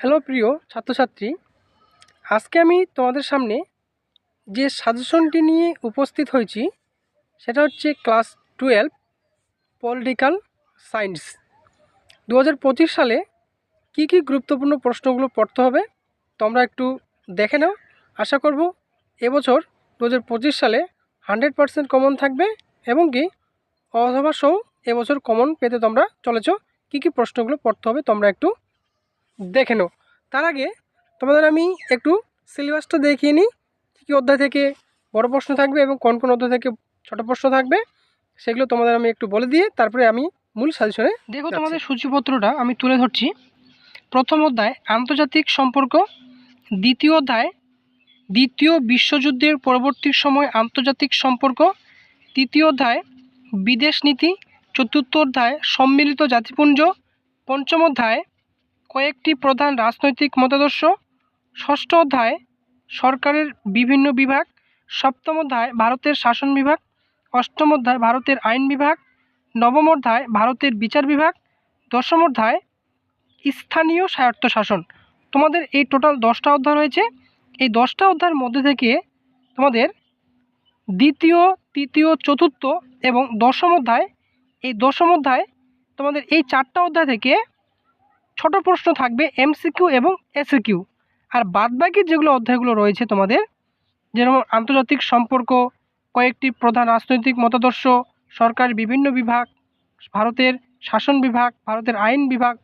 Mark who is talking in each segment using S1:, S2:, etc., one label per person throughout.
S1: Hello প্রিয় ছাত্রছাত্রী, আজকে আমি তোমাদের সামনে যে সাজেশনটি নিয়ে উপস্থিত হয়েছি সেটা হচ্ছে ক্লাস 12 পলিটিক্যাল সায়েন্স। 2025 সালে কি গুরুত্বপূর্ণ প্রশ্নগুলো পড়তে হবে তোমরা একটু দেখে নাও। আশা করব এবছর 2025 সালে 100% কমন থাকবে এবং কি অথবা সহ এবছর কমন পেতে তোমরা চলেছ। কি প্রশ্নগুলো পড়তে হবে তোমরা একটু দেখে নাও। তার আগে তোমাদের আমি একটু সিলেবাসটা দেখিয়ে নিই, কী অধ্যায় থেকে বড় প্রশ্ন থাকবে এবং কোন অধ্যায় থেকে ছোট প্রশ্ন থাকবে সেগুলো তোমাদের আমি একটু বলে দিয়ে তারপরে আমি মূল সাজেশনে দেখো। তোমাদের সূচিপত্রটা আমি তুলে ধরছি। প্রথম অধ্যায় আন্তর্জাতিক সম্পর্ক, দ্বিতীয় অধ্যায় দ্বিতীয় বিশ্বযুদ্ধের পরবর্তী সময় আন্তর্জাতিক সম্পর্ক, তৃতীয় অধ্যায় বিদেশ নীতি, চতুর্থ অধ্যায় সম্মিলিত জাতিপুঞ্জ, পঞ্চম অধ্যায় কয়েকটি প্রধান রাজনৈতিক মতাদর্শ, ষষ্ঠ অধ্যায় সরকারের বিভিন্ন বিভাগ, সপ্তম অধ্যায় ভারতের শাসন বিভাগ, অষ্টম অধ্যায় ভারতের আইন বিভাগ, নবম অধ্যায় ভারতের বিচার বিভাগ, দশম অধ্যায় স্থানীয় স্বায়ত্তশাসন। তোমাদের এই টোটাল 10টা অধ্যায় রয়েছে। এই 10টা অধ্যায়ের মধ্যে থেকে তোমাদের দ্বিতীয়, তৃতীয়, চতুর্থ এবং দশম অধ্যায়, এই দশম অধ্যায় তোমাদের এই 4টা অধ্যায় থেকে ছোট প্রশ্ন থাকবে এমসিকিউ এবং এসিকিউ। আর বাদবাকি যেগুলো অধ্যায়গুলো রয়েছে তোমাদের, যেরকম আন্তর্জাতিক সম্পর্ক, কয়েকটি প্রধান রাজনৈতিক মতাদর্শ, সরকারের বিভিন্ন বিভাগ, ভারতের শাসন বিভাগ, ভারতের আইন বিভাগ,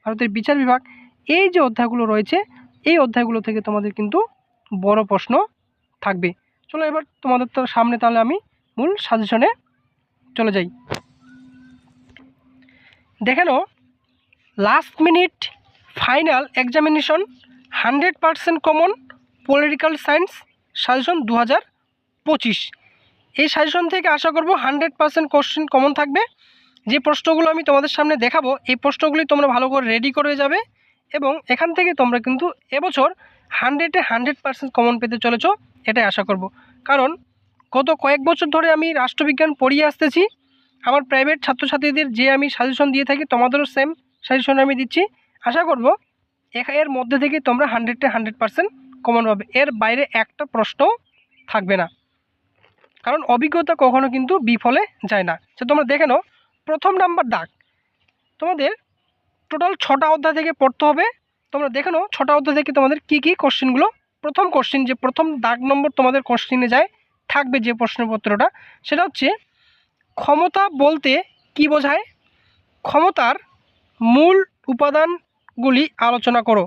S1: ভারতের বিচার বিভাগ, এই যে অধ্যায়গুলো রয়েছে এই অধ্যায়গুলো থেকে তোমাদের কিন্তু বড় প্রশ্ন থাকবে। চলো এবার তোমাদের সামনে তাহলে আমি মূল সাজেশনে চলে যাই। দেখে নাও, last minute final examination 100% common political science suggestion 2025। এই সাজেশন থেকে আশা করব 100% কোশ্চেন কমন থাকবে। যে প্রশ্নগুলো আমি তোমাদের সামনে দেখাবো এই প্রশ্নগুলি তোমরা ভালো করে রেডি করে যাবে এবং এখান থেকে তোমরা কিন্তু এবছর 100% কমন পেতে চলেছ, এটাই আশা করব। কারণ গত কয়েক বছর ধরে আমি রাষ্ট্রবিজ্ঞান পড়িয়ে আসতেছি। আমার প্রাইভেট ছাত্রছাত্রীদের যে আমি সাজেশন দিয়ে থাকি তোমাদেরও সেম সাজেশন আমি দিচ্ছি। আশা করব এর মধ্যে থেকে তোমরা 100% কমন পাবে, এর বাইরে একটা প্রশ্নও থাকবে না। কারণ অভিজ্ঞতা কখনো কিন্তু বিফলে যায় না। সে তোমরা দেখে নাও, প্রথম নাম্বার দাগ তোমাদের টোটাল 6টা অধ্যায় থেকে পড়তে হবে। তোমরা দেখে নাও 6টা অধ্যায় থেকে তোমাদের কী কোশ্চেনগুলো। প্রথম কোশ্চেন যে প্রথম দাগ নম্বর তোমাদের কোশ্চেনে যায় থাকবে যে প্রশ্নপত্রটা, সেটা হচ্ছে ক্ষমতা বলতে কি বোঝায়, ক্ষমতার মূল উপাদানগুলি আলোচনা করো।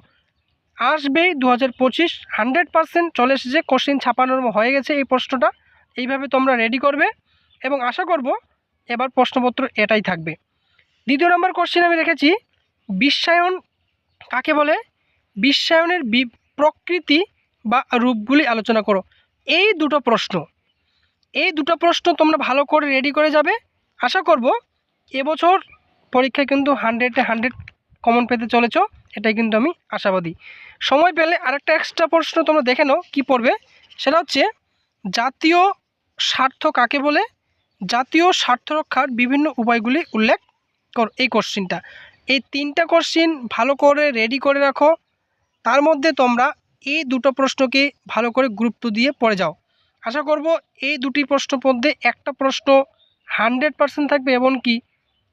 S1: আসবে 2025, 100% চলে এসেছে, কোশ্চেন ছাপানোর হয়ে গেছে এই প্রশ্নটা। এইভাবে তোমরা রেডি করবে এবং আশা করব এবার প্রশ্নপত্র এটাই থাকবে। দ্বিতীয় নম্বর কোশ্চেন আমি রেখেছি বিশ্বায়ন কাকে বলে, বিশ্বায়নের প্রকৃতি বা রূপগুলি আলোচনা করো। এই দুটো প্রশ্ন তোমরা ভালো করে রেডি করে যাবে। আশা করব এবছর পরীক্ষায় কিন্তু 100 কমন পেতে চলেছ, এটাই কিন্তু আমি আশাবাদী। সময় পেলে আরেকটা এক্সট্রা প্রশ্ন তোমরা দেখে নাও কী পড়বে, সেটা হচ্ছে জাতীয় স্বার্থ কাকে বলে, জাতীয় স্বার্থ রক্ষার বিভিন্ন উপায়গুলি উল্লেখ করো। এই কোশ্চিনটা, এই 3টা কোশ্চিন ভালো করে রেডি করে রাখো। তার মধ্যে তোমরা এই দুটো প্রশ্নকে ভালো করে গুরুত্ব দিয়ে পড়ে যাও। আশা করব এই দুটি প্রশ্নের মধ্যে একটা প্রশ্ন 100% থাকবে এবং কি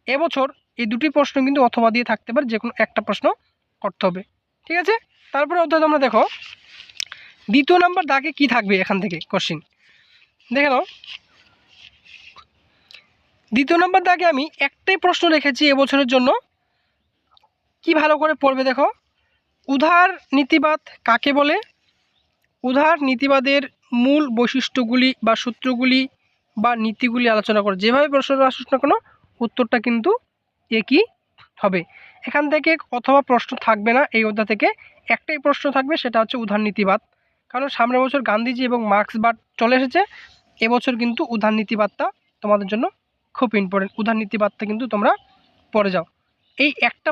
S1: এবছর এই দুটি প্রশ্ন কিন্তু অথবা দিয়ে থাকতে পারে, যে কোনো একটা প্রশ্ন করতে হবে। ঠিক আছে, তারপরে অধ্যায় তোমরা দেখো দ্বিতীয় নাম্বার দাগে কি থাকবে। এখান থেকে কোশ্চিন দেখে নাও, দ্বিতীয় নাম্বার দাগে আমি একটাই প্রশ্ন রেখেছি এবছরের জন্য, কি ভালো করে পড়বে দেখো, উদার নীতিবাদ কাকে বলে, উদার নীতিবাদের মূল বৈশিষ্ট্যগুলি বা সূত্রগুলি বা নীতিগুলি আলোচনা করো। যেভাবে প্রশ্নটা আসুক না কোনো উত্তরটা কিন্তু একই হবে। এখান থেকে অথবা প্রশ্ন থাকবে না, এই অধ্যায় থেকে একটাই প্রশ্ন থাকবে, সেটা হচ্ছে উদার নীতিবাদ। কারণ সামনের বছর গান্ধীজি এবং মার্ক্সবাদ চলে এসেছে, এবছর কিন্তু উদার নীতিবাদটা তোমাদের জন্য খুব ইম্পর্টেন্ট। উদার নীতিবাদটা কিন্তু তোমরা পড়ে যাও। এই একটা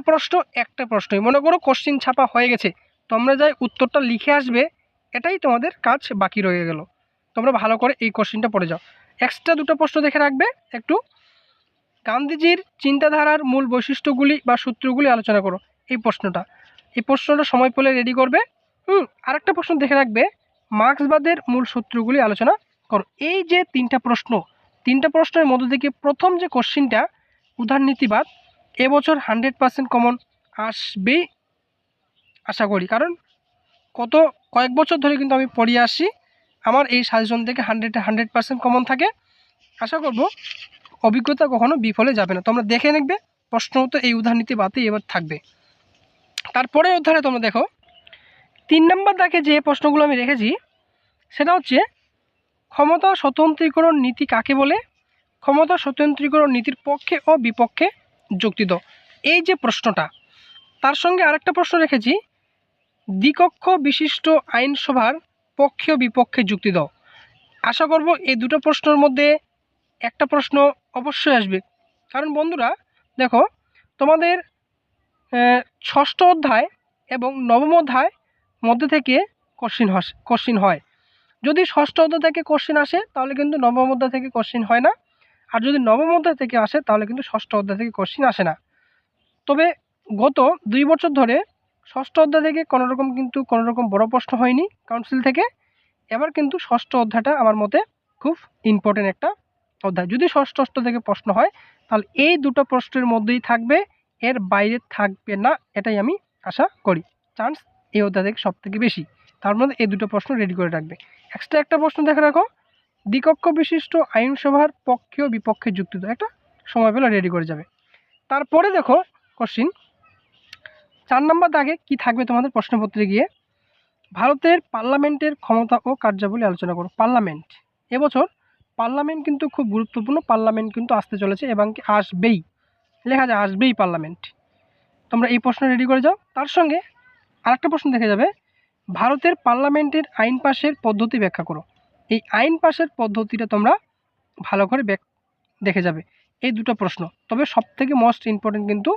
S1: প্রশ্নই মনে করো কোশ্চিন ছাপা হয়ে গেছে, তোমরা যাই উত্তরটা লিখে আসবে, এটাই তোমাদের কাজ বাকি রয়ে গেল। তোমরা ভালো করে এই কোশ্চিনটা পড়ে যাও। এক্সট্রা দুটো প্রশ্ন দেখে রাখবে একটু, গান্ধীজির চিন্তাধারার মূল বৈশিষ্ট্যগুলি বা সূত্রগুলি আলোচনা করো। এই প্রশ্নটা এই প্রশ্নটা সময় পেলে রেডি করবে। আরেকটা প্রশ্ন দেখে রাখবে, মার্ক্সবাদের মূল সূত্রগুলি আলোচনা করো। এই যে তিনটা প্রশ্নের মধ্যে থেকে প্রথম যে কোশ্চিনটা উদারনীতিবাদ, এবছর 100% কমন আসবেই আশা করি, কারণ কয়েক বছর ধরে কিন্তু আমি পড়িয়ে আসছি, আমার এই সাজেশন থেকে 100% কমন থাকে। আশা করব অভিজ্ঞতা কখনো বিফলে যাবে না। তোমরা দেখে নেবে প্রশ্ন তো এই উদারনীতিবাদই এবার থাকবে। তারপরে অধ্যায়ে তোমরা দেখো 3 নম্বর দাগে যে প্রশ্নগুলো আমি রেখেছি সেটা হচ্ছে ক্ষমতা স্বতন্ত্রীকরণ নীতি কাকে বলে, ক্ষমতা স্বতন্ত্রীকরণ নীতির পক্ষে ও বিপক্ষে যুক্তি দাও। এই যে প্রশ্নটা, তার সঙ্গে আরেকটা প্রশ্ন রেখেছি, দ্বিকক্ষ বিশিষ্ট আইনসভার পক্ষে ও বিপক্ষে যুক্তি দাও। আশা করব এই দুটো প্রশ্নের মধ্যে একটা প্রশ্ন অবশ্যই আসবে, কারণ বন্ধুরা দেখো তোমাদের ষষ্ঠ অধ্যায় এবং নবম অধ্যায় মধ্যে থেকে কোশ্চিন হয়। যদি ষষ্ঠ অধ্যায় থেকে কোশ্চিন আসে তাহলে কিন্তু নবম অধ্যায় থেকে কোশ্চিন হয় না, আর যদি নবম অধ্যায় থেকে আসে তাহলে কিন্তু ষষ্ঠ অধ্যায় থেকে কোশ্চিন আসে না। তবে গত 2 বছর ধরে ষষ্ঠ অধ্যায় থেকে কোনো রকম বড় প্রশ্ন হয়নি কাউন্সিল থেকে। এবার কিন্তু ষষ্ঠ অধ্যায়টা আমার মতে খুব ইম্পর্টেন্ট একটা অধ্যায়। যদি ষষ্ঠ থেকে প্রশ্ন হয় তাহলে এই দুটো প্রশ্নের মধ্যেই থাকবে, এর বাইরে থাকবে না, এটাই আমি আশা করি। চান্স এই অধ্যায় থেকে সব থেকে বেশি, তার মধ্যে এই দুটো প্রশ্ন রেডি করে রাখবে। এক্সট্রা একটা প্রশ্ন দেখে রাখো, দ্বিকক্ষ বিশিষ্ট আইনসভার পক্ষে ও বিপক্ষে যুক্তি দাও, একটা সময় পেলে রেডি করে যাবে। তারপরে দেখো কোশ্চিন 4 নম্বর দাগে কি থাকবে তোমাদের প্রশ্নপত্রে গিয়ে, ভারতের পার্লামেন্টের ক্ষমতা ও কার্যাবলী আলোচনা করো। পার্লামেন্ট, এবছর পার্লামেন্ট কিন্তু খুব গুরুত্বপূর্ণ, পার্লামেন্ট কিন্তু আসতে চলেছে এবং আসবেই, লেখা যায় আসবেই পার্লামেন্ট। তোমরা এই প্রশ্ন রেডি করে যাও। তার সঙ্গে আরেকটা প্রশ্ন দেখে যাবে, ভারতের পার্লামেন্টের আইন পাশের পদ্ধতি ব্যাখ্যা করো। এই আইন পাশের পদ্ধতিটা তোমরা ভালো করে দেখে যাবে। এই দুটো প্রশ্ন, তবে সবথেকে মোস্ট ইম্পর্টেন্ট কিন্তু